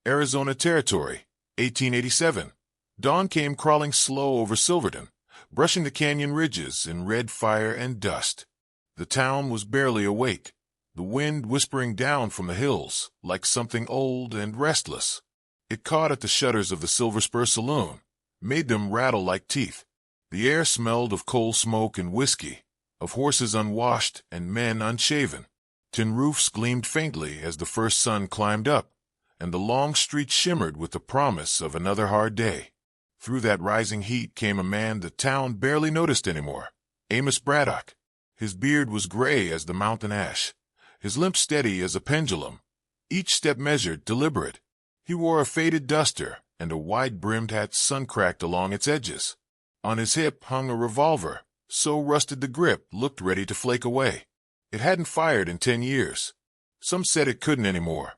Arizona Territory, 1887. Dawn came crawling slow over Silverton, brushing the canyon ridges in red fire and dust. The town was barely awake, the wind whispering down from the hills like something old and restless. It caught at the shutters of the Silver Spur Saloon, made them rattle like teeth. The air smelled of coal smoke and whiskey, of horses unwashed and men unshaven. Tin roofs gleamed faintly as the first sun climbed up, and the long street shimmered with the promise of another hard day. Through that rising heat came a man the town barely noticed anymore, Amos Braddock. His beard was gray as the mountain ash, his limp steady as a pendulum, each step measured, deliberate. He wore a faded duster and a wide-brimmed hat sun-cracked along its edges. On his hip hung a revolver, so rusted the grip looked ready to flake away. It hadn't fired in 10 years. Some said it couldn't anymore.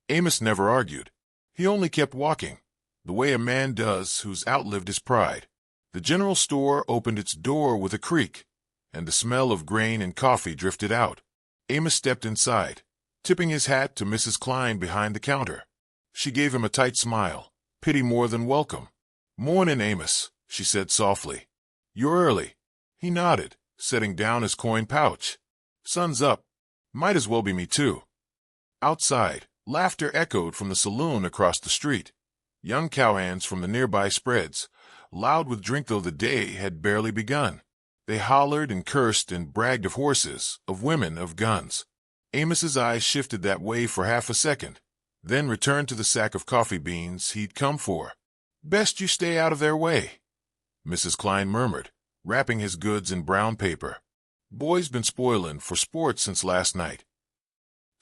Amos never argued. He only kept walking, the way a man does who's outlived his pride. The general store opened its door with a creak, and the smell of grain and coffee drifted out. Amos stepped inside, tipping his hat to Mrs. Klein behind the counter. She gave him a tight smile, pity more than welcome. "Mornin', Amos," she said softly. "You're early." He nodded, setting down his coin pouch. "Sun's up. Might as well be me, too." Outside, laughter echoed from the saloon across the street. Young cowhands from the nearby spreads, loud with drink though the day had barely begun. They hollered and cursed and bragged of horses, of women, of guns. Amos's eyes shifted that way for half a second, then returned to the sack of coffee beans he'd come for. "Best you stay out of their way," Mrs. Klein murmured, wrapping his goods in brown paper. "Boy's been spoilin' for sport since last night."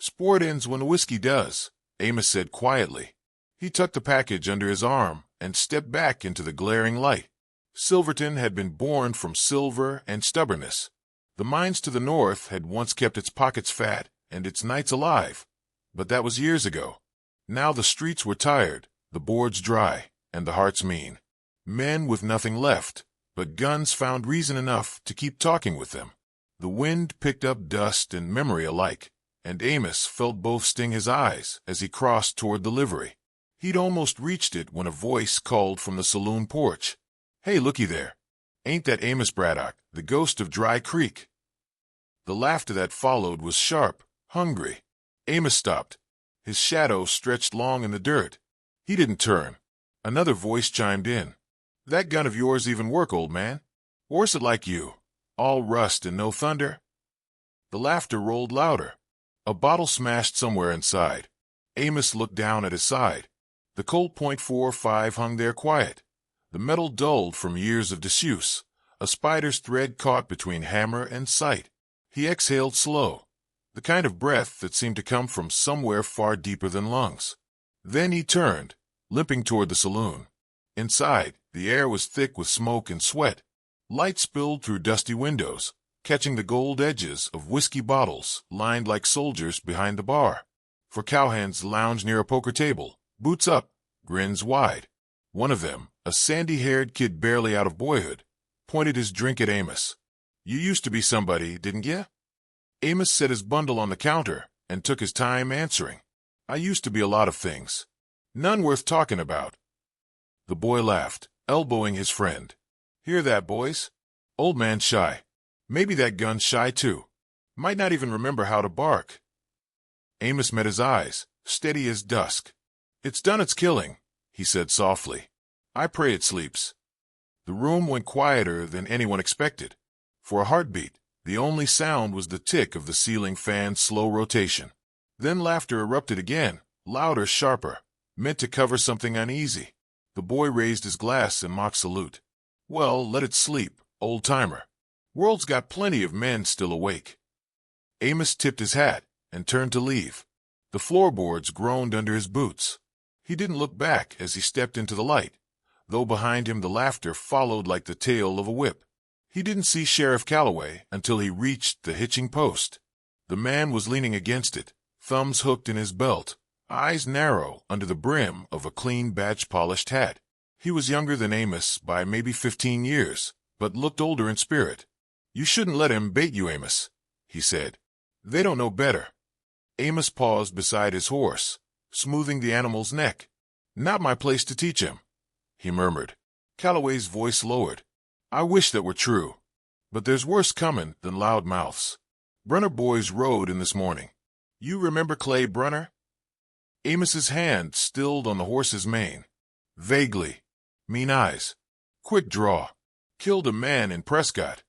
"Sport ends when the whiskey does," Amos said quietly. He tucked the package under his arm and stepped back into the glaring light. Silverton had been born from silver and stubbornness. The mines to the north had once kept its pockets fat and its nights alive, but that was years ago. Now the streets were tired, the boards dry, and the hearts mean. Men with nothing left, but guns found reason enough to keep talking with them. The wind picked up dust and memory alike, and Amos felt both sting his eyes as he crossed toward the livery. He'd almost reached it when a voice called from the saloon porch. "Hey, looky there. Ain't that Amos Braddock, the ghost of Dry Creek?" The laughter that followed was sharp, hungry. Amos stopped. His shadow stretched long in the dirt. He didn't turn. Another voice chimed in. "That gun of yours even work, old man? Horse it like you. All rust and no thunder?" The laughter rolled louder. A bottle smashed somewhere inside. Amos looked down at his side. The Colt .45 hung there quiet. The metal dulled from years of disuse, a spider's thread caught between hammer and sight. He exhaled slow, the kind of breath that seemed to come from somewhere far deeper than lungs. Then he turned, limping toward the saloon. Inside, the air was thick with smoke and sweat. Light spilled through dusty windows, catching the gold edges of whiskey bottles lined like soldiers behind the bar. For cowhands lounged near a poker table, boots up, grins wide. One of them, a sandy-haired kid barely out of boyhood, pointed his drink at Amos. "You used to be somebody, didn't you?" Amos set his bundle on the counter and took his time answering. "I used to be a lot of things. None worth talking about." The boy laughed, elbowing his friend. "Hear that, boys? Old man shy. Maybe that gun's shy, too. Might not even remember how to bark." Amos met his eyes, steady as dusk. "It's done its killing," he said softly. "I pray it sleeps." The room went quieter than anyone expected. For a heartbeat, the only sound was the tick of the ceiling fan's slow rotation. Then laughter erupted again, louder, sharper, meant to cover something uneasy. The boy raised his glass in mock salute. "Well, let it sleep, old-timer. World's got plenty of men still awake." Amos tipped his hat and turned to leave. The floorboards groaned under his boots. He didn't look back as he stepped into the light, though behind him the laughter followed like the tail of a whip. He didn't see Sheriff Calloway until he reached the hitching post. The man was leaning against it, thumbs hooked in his belt, eyes narrow under the brim of a clean badge-polished hat. He was younger than Amos by maybe 15 years, but looked older in spirit. "You shouldn't let him bait you, Amos," he said. "They don't know better." Amos paused beside his horse, smoothing the animal's neck. Not my place to teach him, he murmured. Calloway's voice lowered. I wish that were true. But there's worse comin' than loud mouths. Brunner boys rode in this morning. You remember Clay Brunner? Amos's hand stilled on the horse's mane. Vaguely. Mean eyes. Quick draw. Killed a man in Prescott.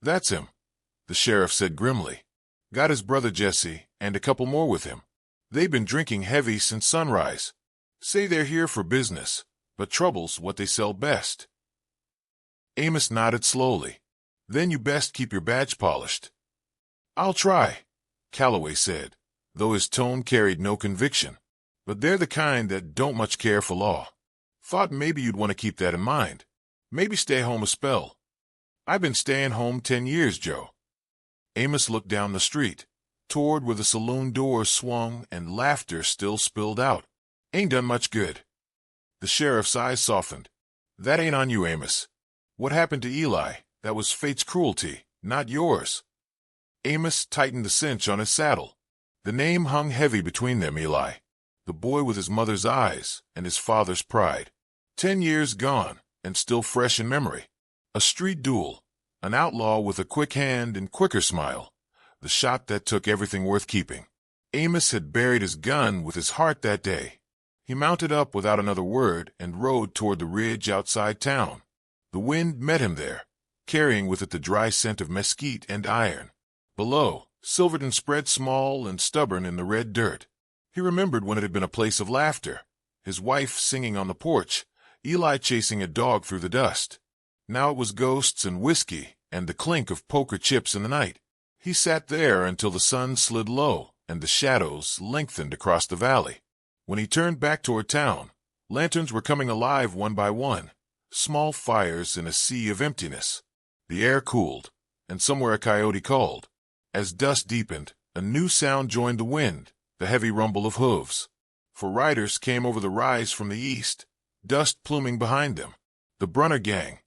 That's him, the sheriff said grimly. Got his brother Jesse and a couple more with him. They've been drinking heavy since sunrise. Say they're here for business, but trouble's what they sell best. Amos nodded slowly. Then you best keep your badge polished. I'll try, Calloway said, though his tone carried no conviction. But they're the kind that don't much care for law. Thought maybe you'd want to keep that in mind. Maybe stay home a spell. I've been staying home 10 years, Joe. Amos looked down the street, toward where the saloon doors swung and laughter still spilled out. Ain't done much good. The sheriff's eyes softened. That ain't on you, Amos. What happened to Eli? That was fate's cruelty, not yours. Amos tightened the cinch on his saddle. The name hung heavy between them, Eli. The boy with his mother's eyes and his father's pride. 10 years gone, and still fresh in memory. A street duel, an outlaw with a quick hand and quicker smile. The shot that took everything worth keeping. Amos had buried his gun with his heart that day. He mounted up without another word and rode toward the ridge outside town. The wind met him there, carrying with it the dry scent of mesquite and iron. Below, Silverton spread small and stubborn in the red dirt. He remembered when it had been a place of laughter, his wife singing on the porch, Eli chasing a dog through the dust. Now it was ghosts and whiskey and the clink of poker chips in the night. He sat there until the sun slid low and the shadows lengthened across the valley. When he turned back toward town, lanterns were coming alive one by one, small fires in a sea of emptiness. The air cooled, and somewhere a coyote called. As dusk deepened, a new sound joined the wind, the heavy rumble of hooves. For riders came over the rise from the east, dust pluming behind them. The Brunner gang.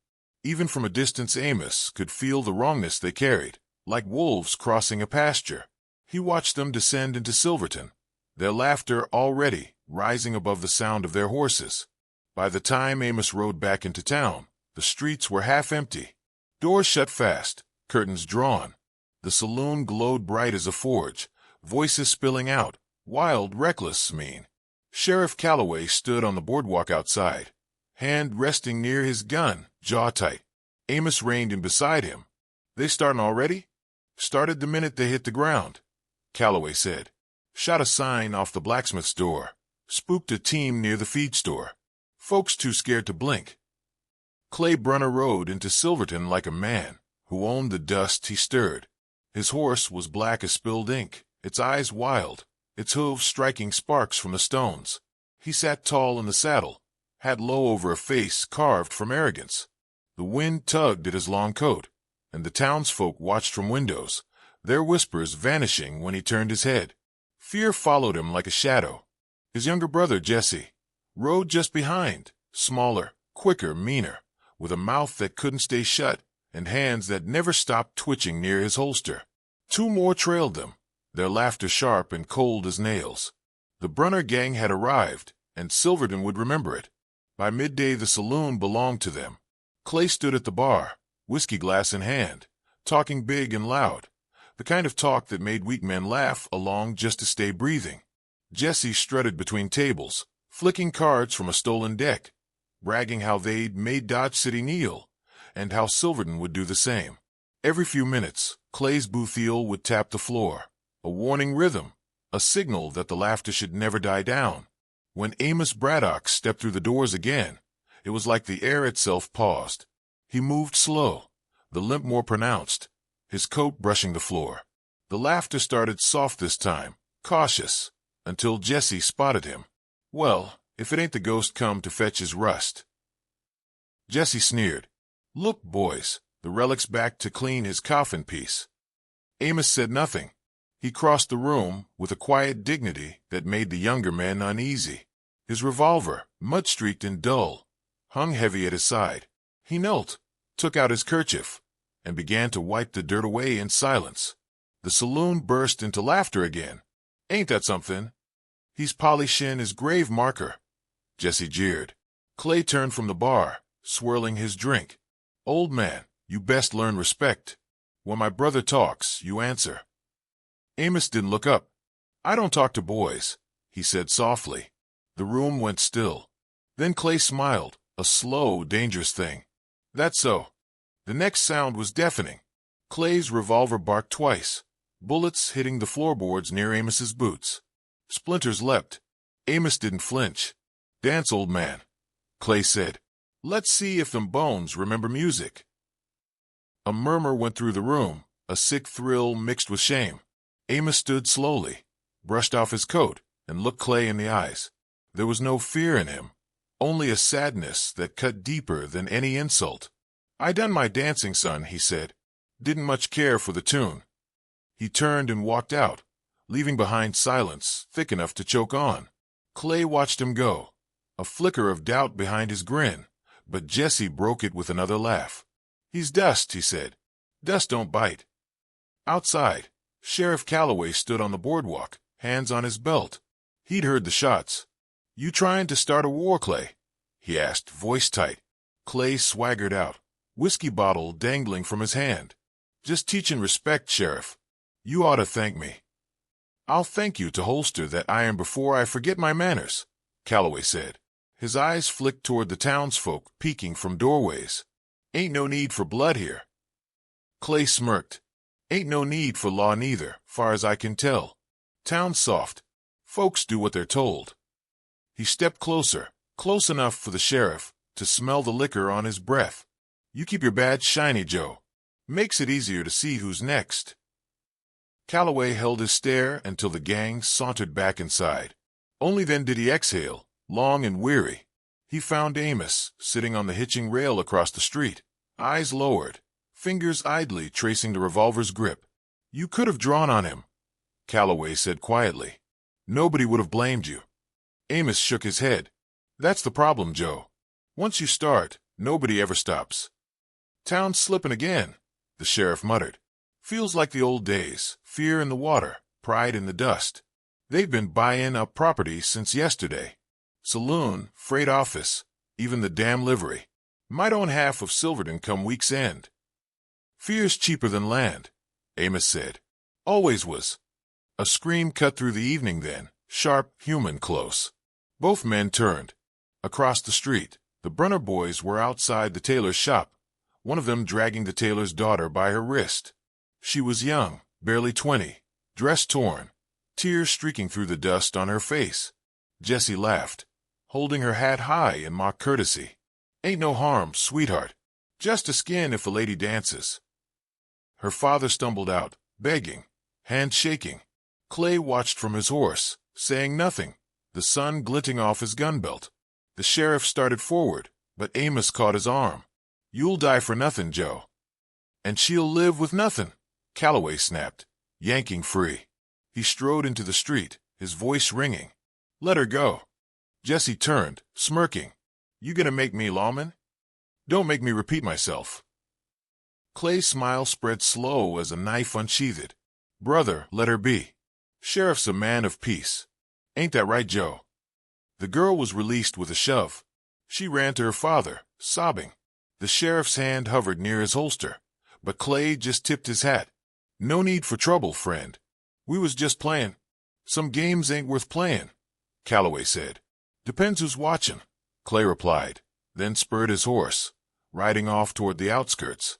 Even from a distance Amos could feel the wrongness they carried, like wolves crossing a pasture. He watched them descend into Silverton, their laughter already rising above the sound of their horses. By the time Amos rode back into town, the streets were half empty. Doors shut fast, curtains drawn. The saloon glowed bright as a forge, voices spilling out, wild, reckless, mean. Sheriff Calloway stood on the boardwalk outside, hand resting near his gun, jaw tight. Amos reined in beside him. They startin' already? Started the minute they hit the ground, Calloway said. Shot a sign off the blacksmith's door. Spooked a team near the feed store. Folks too scared to blink. Clay Brunner rode into Silverton like a man who owned the dust he stirred. His horse was black as spilled ink, its eyes wild, its hooves striking sparks from the stones. He sat tall in the saddle, hat low over a face carved from arrogance. The wind tugged at his long coat, and the townsfolk watched from windows, their whispers vanishing when he turned his head. Fear followed him like a shadow. His younger brother, Jesse, rode just behind, smaller, quicker, meaner, with a mouth that couldn't stay shut and hands that never stopped twitching near his holster. Two more trailed them, their laughter sharp and cold as nails. The Brunner gang had arrived, and Silverton would remember it. By midday the saloon belonged to them. Clay stood at the bar, whiskey glass in hand, talking big and loud, the kind of talk that made weak men laugh along just to stay breathing. Jesse strutted between tables, flicking cards from a stolen deck, bragging how they'd made Dodge City kneel, and how Silverton would do the same. Every few minutes, Clay's boothiel would tap the floor, a warning rhythm, a signal that the laughter should never die down. When Amos Braddock stepped through the doors again, it was like the air itself paused. He moved slow, the limp more pronounced, his coat brushing the floor. The laughter started soft this time, cautious, until Jesse spotted him. Well, if it ain't the ghost come to fetch his rust. Jesse sneered. Look, boys, the relic's back to clean his coffin piece. Amos said nothing. He crossed the room with a quiet dignity that made the younger men uneasy. His revolver, mud-streaked and dull, hung heavy at his side. He knelt, took out his kerchief, and began to wipe the dirt away in silence. The saloon burst into laughter again. Ain't that something? He's polishin' his grave marker, Jesse jeered. Clay turned from the bar, swirling his drink. Old man, you best learn respect. When my brother talks, you answer. Amos didn't look up. I don't talk to boys, he said softly. The room went still. Then Clay smiled, a slow, dangerous thing. That's so. The next sound was deafening. Clay's revolver barked twice, bullets hitting the floorboards near Amos's boots. Splinters leapt. Amos didn't flinch. Dance, old man, Clay said. Let's see if them bones remember music. A murmur went through the room, a sick thrill mixed with shame. Amos stood slowly, brushed off his coat, and looked Clay in the eyes. There was no fear in him, only a sadness that cut deeper than any insult. I done my dancing, son, he said. Didn't much care for the tune. He turned and walked out, leaving behind silence thick enough to choke on. Clay watched him go, a flicker of doubt behind his grin, but Jesse broke it with another laugh. He's dust, he said. Dust don't bite. Outside, Sheriff Calloway stood on the boardwalk, hands on his belt. He'd heard the shots. You trying to start a war, Clay? He asked, voice tight. Clay swaggered out, whiskey bottle dangling from his hand. Just teaching respect, Sheriff. You ought to thank me. I'll thank you to holster that iron before I forget my manners, Calloway said. His eyes flicked toward the townsfolk peeking from doorways. Ain't no need for blood here. Clay smirked. Ain't no need for law neither, far as I can tell. Town's soft. Folks do what they're told. He stepped closer, close enough for the sheriff to smell the liquor on his breath. You keep your badge shiny, Joe. Makes it easier to see who's next. Calloway held his stare until the gang sauntered back inside. Only then did he exhale, long and weary. He found Amos sitting on the hitching rail across the street, eyes lowered, fingers idly tracing the revolver's grip. You could have drawn on him, Calloway said quietly. Nobody would have blamed you. Amos shook his head. That's the problem, Joe. Once you start, nobody ever stops. Town's slipping again, the sheriff muttered. Feels like the old days, fear in the water, pride in the dust. They've been buying up property since yesterday. Saloon, freight office, even the damn livery. Might own half of Silverton come week's end. Fear's cheaper than land, Amos said. Always was. A scream cut through the evening then, sharp, human, close. Both men turned. Across the street, the Brunner boys were outside the tailor's shop, one of them dragging the tailor's daughter by her wrist. She was young, barely 20, dress torn, tears streaking through the dust on her face. Jessie laughed, holding her hat high in mock courtesy. Ain't no harm, sweetheart. Just a skin if a lady dances. Her father stumbled out, begging, hand shaking. Clay watched from his horse, saying nothing, the sun glinting off his gun belt. The sheriff started forward, but Amos caught his arm. You'll die for nothing, Joe. And she'll live with nothing, Calloway snapped, yanking free. He strode into the street, his voice ringing. Let her go. Jesse turned, smirking. You gonna make me lawman? Don't make me repeat myself. Clay's smile spread slow as a knife unsheathed. Brother, let her be. Sheriff's a man of peace. Ain't that right, Joe? The girl was released with a shove. She ran to her father, sobbing. The sheriff's hand hovered near his holster, but Clay just tipped his hat. No need for trouble, friend. We was just playing. Some games ain't worth playing, Calloway said. Depends who's watching, Clay replied, then spurred his horse, riding off toward the outskirts.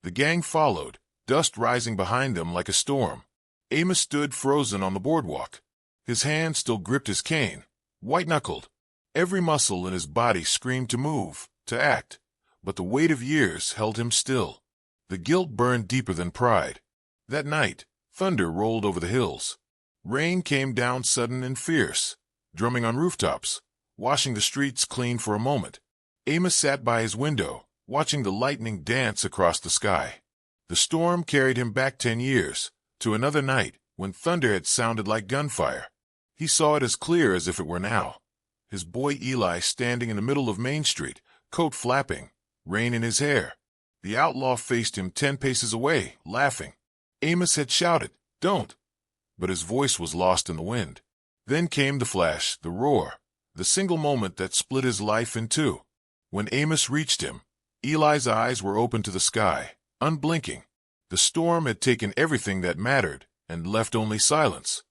The gang followed, dust rising behind them like a storm. Amos stood frozen on the boardwalk. His hand still gripped his cane, white-knuckled. Every muscle in his body screamed to move, to act, but the weight of years held him still. The guilt burned deeper than pride. That night, thunder rolled over the hills. Rain came down sudden and fierce, drumming on rooftops, washing the streets clean for a moment. Amos sat by his window, watching the lightning dance across the sky. The storm carried him back 10 years, to another night when thunder had sounded like gunfire. He saw it as clear as if it were now. His boy Eli standing in the middle of Main Street, coat flapping, rain in his hair. The outlaw faced him 10 paces away, laughing. Amos had shouted, "Don't!" but his voice was lost in the wind. Then came the flash, the roar, the single moment that split his life in two. When Amos reached him, Eli's eyes were open to the sky, unblinking. The storm had taken everything that mattered and left only silence.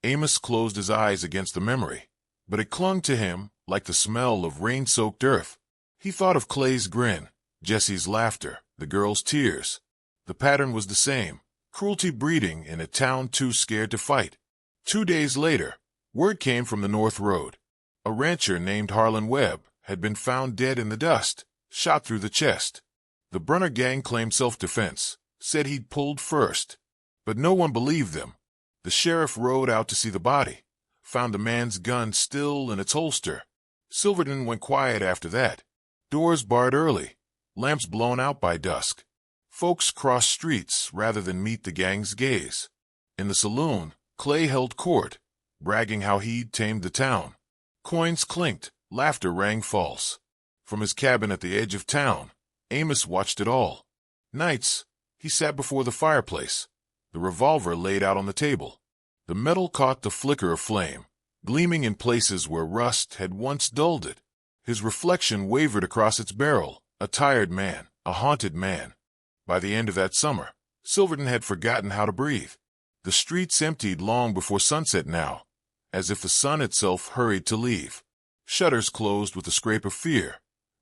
Amos closed his eyes against the memory, but it clung to him like the smell of rain-soaked earth. He thought of Clay's grin, Jesse's laughter, the girl's tears. The pattern was the same, cruelty breeding in a town too scared to fight. 2 days later, word came from the North Road. A rancher named Harlan Webb had been found dead in the dust, shot through the chest. The Brunner gang claimed self-defense, said he'd pulled first, but no one believed them. The sheriff rode out to see the body, found the man's gun still in its holster. Silverton went quiet after that. Doors barred early, lamps blown out by dusk. Folks crossed streets rather than meet the gang's gaze. In the saloon, Clay held court, bragging how he'd tamed the town. Coins clinked, laughter rang false. From his cabin at the edge of town, Amos watched it all. Nights, he sat before the fireplace, the revolver laid out on the table. The metal caught the flicker of flame, gleaming in places where rust had once dulled it. His reflection wavered across its barrel, a tired man, a haunted man. By the end of that summer, Silverton had forgotten how to breathe. The streets emptied long before sunset now, as if the sun itself hurried to leave. Shutters closed with the scrape of fear.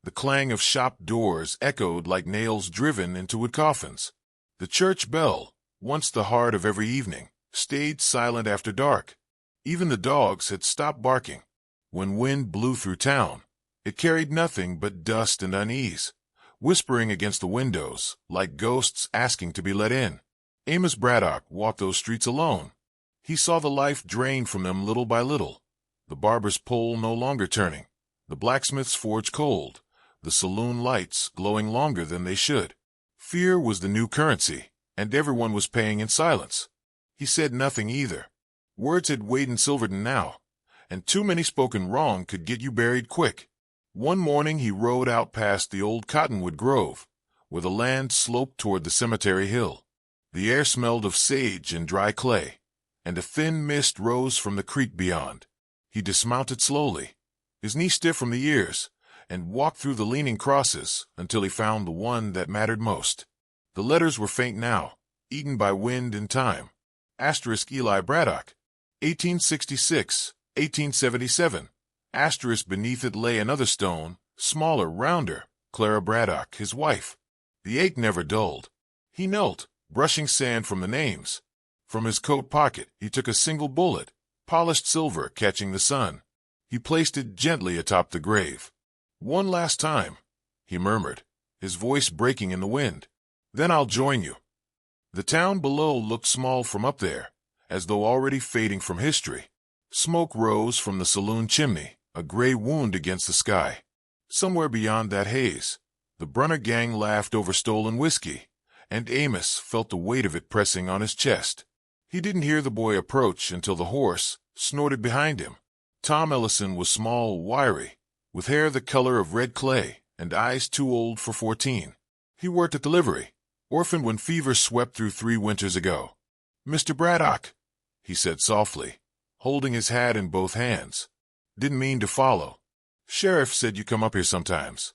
The clang of shop doors echoed like nails driven into wood coffins. The church bell, once the heart of every evening, stayed silent after dark. Even the dogs had stopped barking. When wind blew through town, it carried nothing but dust and unease, whispering against the windows like ghosts asking to be let in. Amos Braddock walked those streets alone. He saw the life drained from them little by little, the barber's pole no longer turning, the blacksmith's forge cold, the saloon lights glowing longer than they should. Fear was the new currency, and everyone was paying in silence. He said nothing either. Words had weighed in Silverton now, and too many spoken wrong could get you buried quick. One morning he rode out past the old cottonwood grove, where the land sloped toward the cemetery hill. The air smelled of sage and dry clay, and a thin mist rose from the creek beyond. He dismounted slowly, his knee stiff from the years, and walked through the leaning crosses until he found the one that mattered most. The letters were faint now, eaten by wind and time. Asterisk Eli Braddock, 1866, 1877. Asterisk beneath it lay another stone, smaller, rounder, Clara Braddock, his wife. The ache never dulled. He knelt, brushing sand from the names. From his coat pocket he took a single bullet, polished silver catching the sun. He placed it gently atop the grave. "One last time," he murmured, his voice breaking in the wind. "Then I'll join you." The town below looked small from up there, as though already fading from history. Smoke rose from the saloon chimney, a gray wound against the sky. Somewhere beyond that haze, the Brunner gang laughed over stolen whiskey, and Amos felt the weight of it pressing on his chest. He didn't hear the boy approach until the horse snorted behind him. Tom Ellison was small, wiry, with hair the color of red clay and eyes too old for 14. He worked at the livery, orphaned when fever swept through 3 winters ago. "Mr. Braddock," he said softly, holding his hat in both hands. "Didn't mean to follow. Sheriff said you come up here sometimes."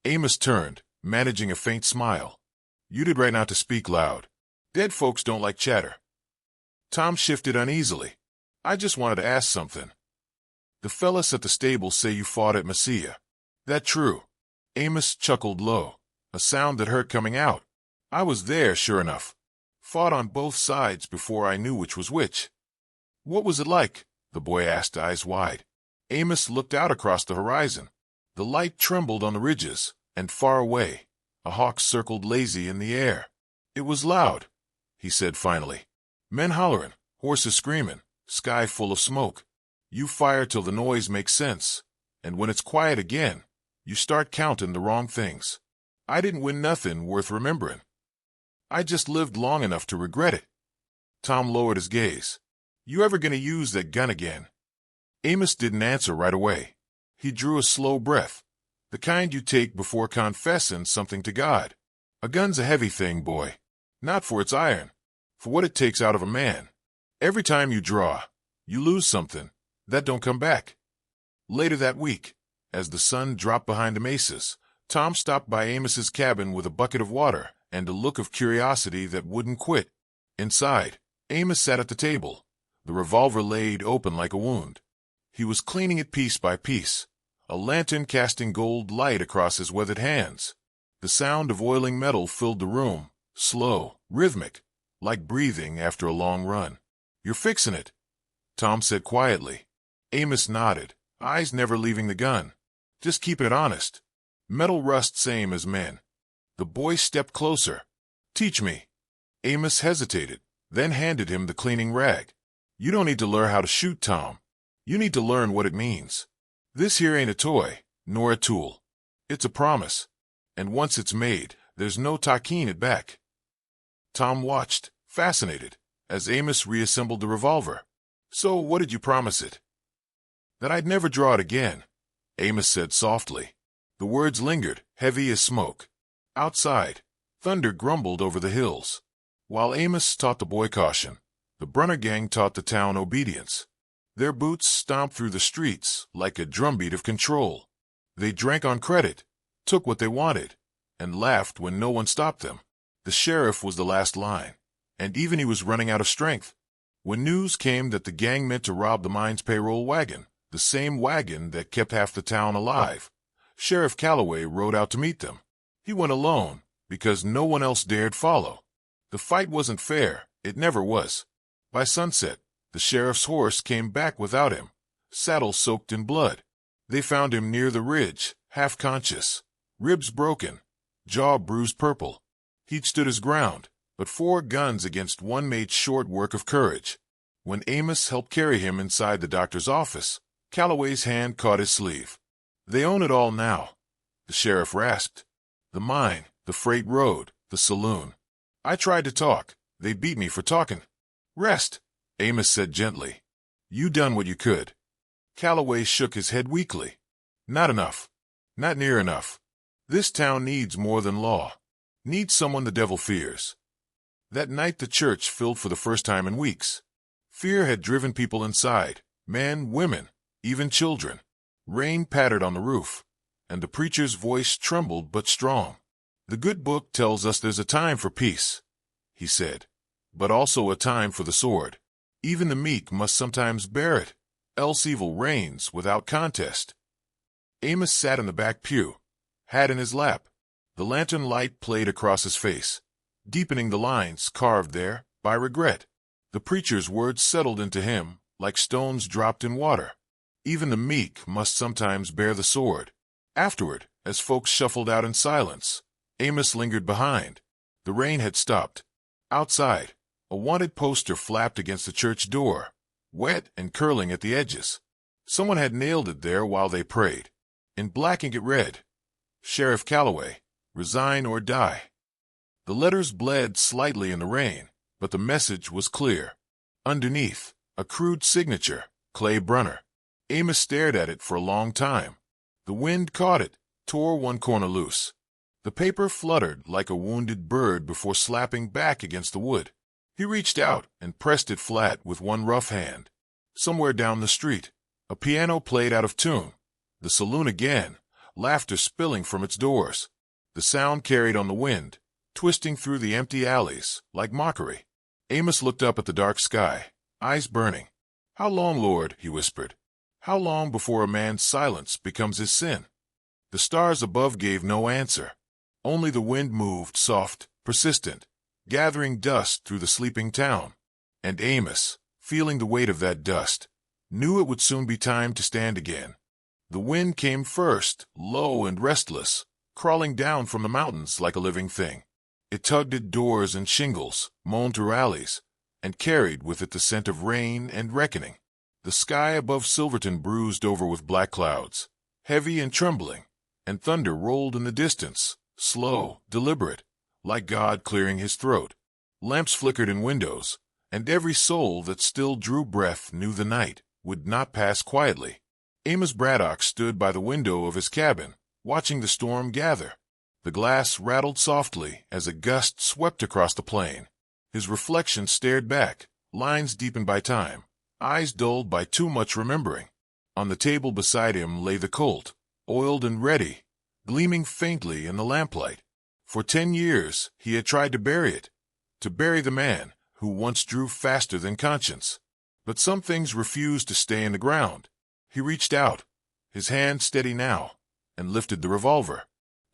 Amos turned, managing a faint smile. "You did right not to speak loud. Dead folks don't like chatter." Tom shifted uneasily. "I just wanted to ask something. The fellas at the stable say you fought at Mesilla. That true?" Amos chuckled low, a sound that hurt coming out. "I was there, sure enough. Fought on both sides before I knew which was which." "What was it like?" the boy asked, eyes wide. Amos looked out across the horizon. The light trembled on the ridges, and far away, a hawk circled lazy in the air. "It was loud," he said finally. "Men hollering, horses screaming, sky full of smoke. You fire till the noise makes sense, and when it's quiet again, you start counting the wrong things. I didn't win nothing worth remembering. I just lived long enough to regret it." Tom lowered his gaze. "You ever gonna use that gun again?" Amos didn't answer right away. He drew a slow breath, the kind you take before confessing something to God. "A gun's a heavy thing, boy. Not for its iron, for what it takes out of a man. Every time you draw, you lose something. That don't come back." Later that week, as the sun dropped behind the mesas, Tom stopped by Amos's cabin with a bucket of water and a look of curiosity that wouldn't quit. Inside, Amos sat at the table, the revolver laid open like a wound. He was cleaning it piece by piece, a lantern casting gold light across his weathered hands. The sound of oiling metal filled the room, slow, rhythmic, like breathing after a long run. "You're fixing it," Tom said quietly. Amos nodded, eyes never leaving the gun. "Just keep it honest. Metal rust same as men." The boy stepped closer. "Teach me." Amos hesitated, then handed him the cleaning rag. "You don't need to learn how to shoot, Tom. You need to learn what it means. This here ain't a toy, nor a tool. It's a promise. And once it's made, there's no taking it back." Tom watched, fascinated, as Amos reassembled the revolver. "So what did you promise it?" "That I'd never draw it again," Amos said softly. The words lingered, heavy as smoke. Outside, thunder grumbled over the hills. While Amos taught the boy caution, the Brunner gang taught the town obedience. Their boots stomped through the streets like a drumbeat of control. They drank on credit, took what they wanted, and laughed when no one stopped them. The sheriff was the last line, and even he was running out of strength. When news came that the gang meant to rob the mine's payroll wagon, the same wagon that kept half the town alive, Sheriff Calloway rode out to meet them. He went alone, because no one else dared follow. The fight wasn't fair, it never was. By sunset, the sheriff's horse came back without him, saddle soaked in blood. They found him near the ridge, half conscious, ribs broken, jaw bruised purple. He'd stood his ground, but 4 guns against one made short work of courage. When Amos helped carry him inside the doctor's office, Calloway's hand caught his sleeve. "They own it all now," the sheriff rasped. "The mine, the freight road, the saloon. I tried to talk. They beat me for talking." "Rest," Amos said gently. "You done what you could." Calloway shook his head weakly. "Not enough. Not near enough. This town needs more than law. Needs someone the devil fears." That night the church filled for the first time in weeks. Fear had driven people inside, men, women, even children. Rain pattered on the roof, and the preacher's voice trembled but strong. "The good book tells us there's a time for peace," he said, "but also a time for the sword. Even the meek must sometimes bear it, else evil reigns without contest." Amos sat in the back pew, hat in his lap. The lantern light played across his face, deepening the lines carved there by regret. The preacher's words settled into him like stones dropped in water. Even the meek must sometimes bear the sword. Afterward, as folks shuffled out in silence, Amos lingered behind. The rain had stopped. Outside, a wanted poster flapped against the church door, wet and curling at the edges. Someone had nailed it there while they prayed. In black ink it read, "Sheriff Calloway, resign or die." The letters bled slightly in the rain, but the message was clear. Underneath, a crude signature, Clay Brunner. Amos stared at it for a long time. The wind caught it, tore one corner loose. The paper fluttered like a wounded bird before slapping back against the wood. He reached out and pressed it flat with one rough hand. Somewhere down the street, a piano played out of tune. The saloon again, laughter spilling from its doors. The sound carried on the wind, twisting through the empty alleys like mockery. Amos looked up at the dark sky, eyes burning. "How long, Lord?" he whispered. "How long before a man's silence becomes his sin?" The stars above gave no answer. Only the wind moved, soft, persistent, gathering dust through the sleeping town. And Amos, feeling the weight of that dust, knew it would soon be time to stand again. The wind came first, low and restless, crawling down from the mountains like a living thing. It tugged at doors and shingles, moaned through alleys, and carried with it the scent of rain and reckoning. The sky above Silverton bruised over with black clouds, heavy and trembling, and thunder rolled in the distance, slow, deliberate, like God clearing his throat. Lamps flickered in windows, and every soul that still drew breath knew the night would not pass quietly. Amos Braddock stood by the window of his cabin, watching the storm gather. The glass rattled softly as a gust swept across the plain. His reflection stared back, lines deepened by time, eyes dulled by too much remembering. On the table beside him lay the Colt, oiled and ready, gleaming faintly in the lamplight. For 10 years he had tried to bury it, to bury the man who once drew faster than conscience. But some things refused to stay in the ground. He reached out, his hand steady now, and lifted the revolver.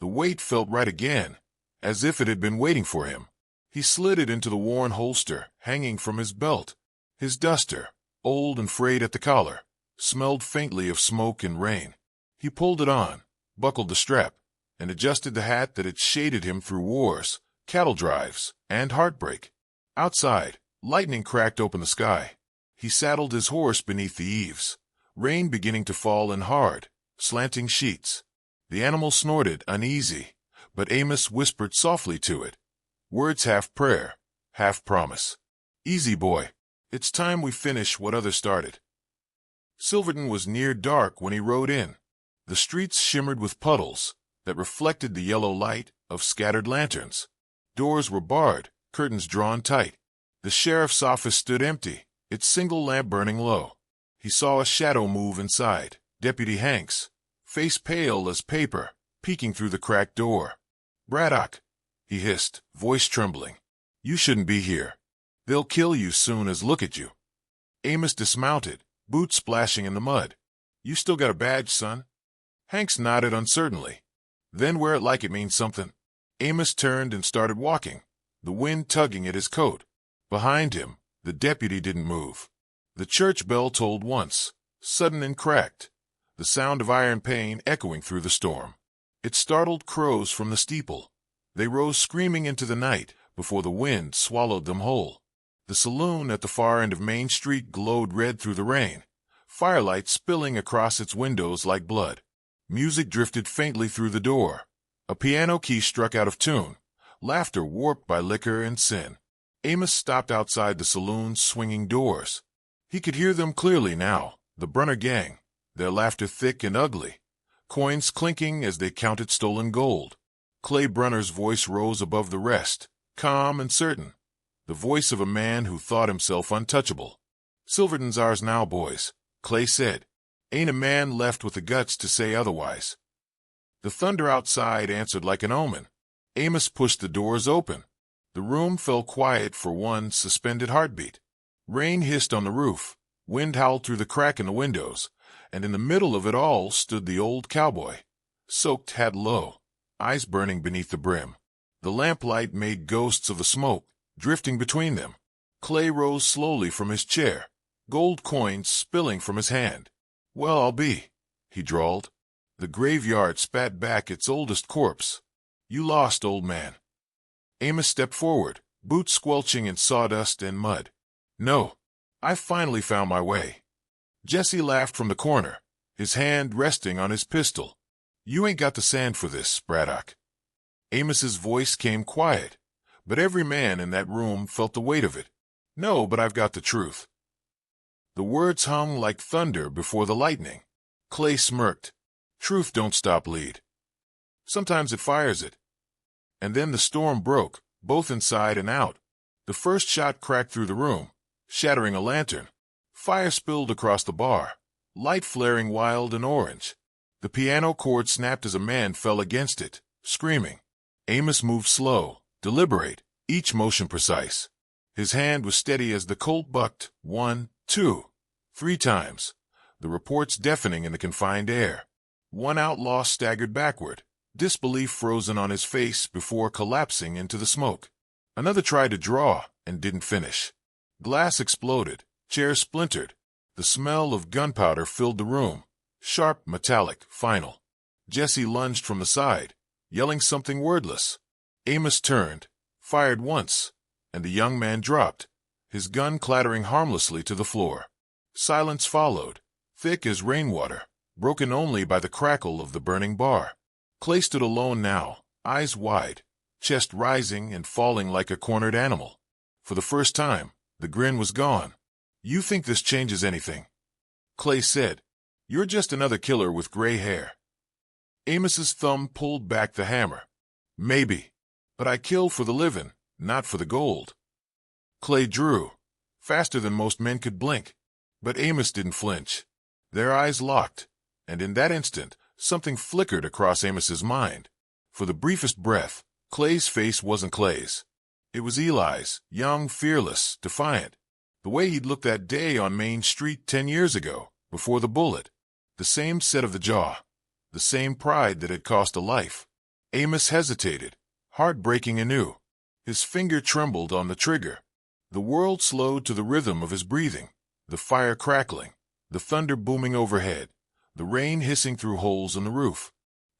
The weight felt right again, as if it had been waiting for him. He slid it into the worn holster hanging from his belt. His duster, old and frayed at the collar, smelled faintly of smoke and rain. He pulled it on, buckled the strap, and adjusted the hat that had shaded him through wars, cattle drives, and heartbreak. Outside, lightning cracked open the sky. He saddled his horse beneath the eaves, rain beginning to fall in hard, slanting sheets. The animal snorted, uneasy, but Amos whispered softly to it, words half prayer, half promise. "Easy, boy. It's time we finish what others started." Silverton was near dark when he rode in. The streets shimmered with puddles that reflected the yellow light of scattered lanterns. Doors were barred, curtains drawn tight. The sheriff's office stood empty, its single lamp burning low. He saw a shadow move inside, Deputy Hanks, face pale as paper, peeking through the cracked door. "Braddock," he hissed, voice trembling. "You shouldn't be here. They'll kill you soon as look at you." Amos dismounted, boots splashing in the mud. "You still got a badge, son?" Hanks nodded uncertainly. "Then wear it like it means something." Amos turned and started walking, the wind tugging at his coat. Behind him, the deputy didn't move. The church bell tolled once, sudden and cracked, the sound of iron pane echoing through the storm. It startled crows from the steeple. They rose screaming into the night before the wind swallowed them whole. The saloon at the far end of Main Street glowed red through the rain, firelight spilling across its windows like blood. Music drifted faintly through the door. A piano key struck out of tune, laughter warped by liquor and sin. Amos stopped outside the saloon's swinging doors. He could hear them clearly now, the Brunner gang, their laughter thick and ugly, coins clinking as they counted stolen gold. Clay Brunner's voice rose above the rest, calm and certain, the voice of a man who thought himself untouchable. "Silverton's ours now, boys," Clay said. "Ain't a man left with the guts to say otherwise." The thunder outside answered like an omen. Amos pushed the doors open. The room fell quiet for one suspended heartbeat. Rain hissed on the roof, wind howled through the crack in the windows, and in the middle of it all stood the old cowboy, soaked hat low, eyes burning beneath the brim. The lamplight made ghosts of the smoke, drifting between them. Clay rose slowly from his chair, gold coins spilling from his hand. "Well, I'll be," he drawled. The graveyard spat back its oldest corpse. "You lost, old man." Amos stepped forward, boots squelching in sawdust and mud. "No, I finally found my way." Jesse laughed from the corner, his hand resting on his pistol. "You ain't got the sand for this, Braddock." Amos's voice came quiet, but every man in that room felt the weight of it. "No, but I've got the truth." The words hung like thunder before the lightning. Clay smirked. "Truth don't stop lead. Sometimes it fires it." And then the storm broke, both inside and out. The first shot cracked through the room, shattering a lantern. Fire spilled across the bar, light flaring wild and orange. The piano cord snapped as a man fell against it, screaming. Amos moved slow, deliberate, each motion precise. His hand was steady as the Colt bucked 1, 2, 3 times, the reports deafening in the confined air. One outlaw staggered backward, disbelief frozen on his face before collapsing into the smoke. Another tried to draw and didn't finish. Glass exploded, chairs splintered. The smell of gunpowder filled the room, sharp, metallic, final. Jesse lunged from the side, yelling something wordless. Amos turned, fired once, and the young man dropped, his gun clattering harmlessly to the floor. Silence followed, thick as rainwater, broken only by the crackle of the burning bar. Clay stood alone now, eyes wide, chest rising and falling like a cornered animal. For the first time, the grin was gone. "You think this changes anything?" Clay said. "You're just another killer with gray hair." Amos's thumb pulled back the hammer. "Maybe, but I kill for the living, not for the gold." Clay drew, faster than most men could blink, but Amos didn't flinch. Their eyes locked, and in that instant, something flickered across Amos's mind. For the briefest breath, Clay's face wasn't Clay's. It was Eli's, young, fearless, defiant. The way he'd looked that day on Main Street 10 years ago, before the bullet. The same set of the jaw. The same pride that had cost a life. Amos hesitated, heart breaking anew. His finger trembled on the trigger. The world slowed to the rhythm of his breathing, the fire crackling, the thunder booming overhead, the rain hissing through holes in the roof.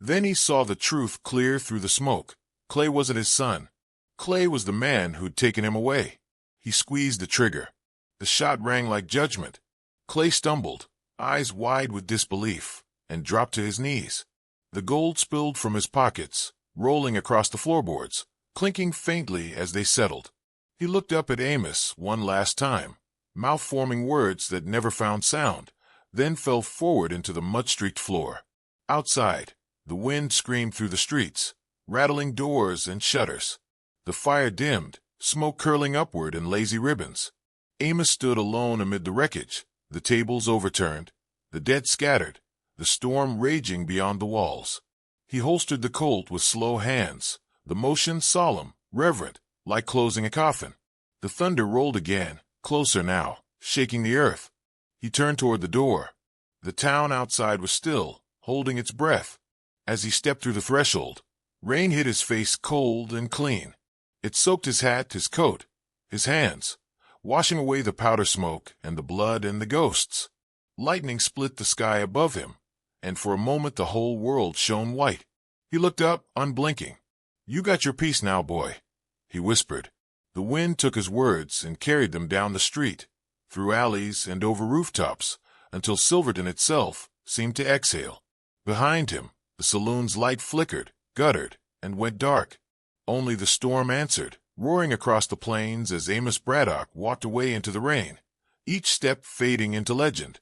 Then he saw the truth clear through the smoke. Clay wasn't his son. Clay was the man who'd taken him away. He squeezed the trigger. The shot rang like judgment. Clay stumbled, eyes wide with disbelief, and dropped to his knees. The gold spilled from his pockets, rolling across the floorboards, clinking faintly as they settled. He looked up at Amos one last time, mouth-forming words that never found sound, then fell forward into the mud-streaked floor. Outside, the wind screamed through the streets, rattling doors and shutters. The fire dimmed, smoke curling upward in lazy ribbons. Amos stood alone amid the wreckage, the tables overturned, the dead scattered, the storm raging beyond the walls. He holstered the Colt with slow hands, the motion solemn, reverent, like closing a coffin. The thunder rolled again, closer now, shaking the earth. He turned toward the door. The town outside was still, holding its breath. As he stepped through the threshold, rain hit his face cold and clean. It soaked his hat, his coat, his hands, washing away the powder smoke and the blood and the ghosts. Lightning split the sky above him, and for a moment the whole world shone white. He looked up, unblinking. "You got your piece now, boy," he whispered. The wind took his words and carried them down the street, through alleys and over rooftops, until Silverton itself seemed to exhale. Behind him, the saloon's light flickered, guttered, and went dark. Only the storm answered, roaring across the plains as Amos Braddock walked away into the rain, each step fading into legend.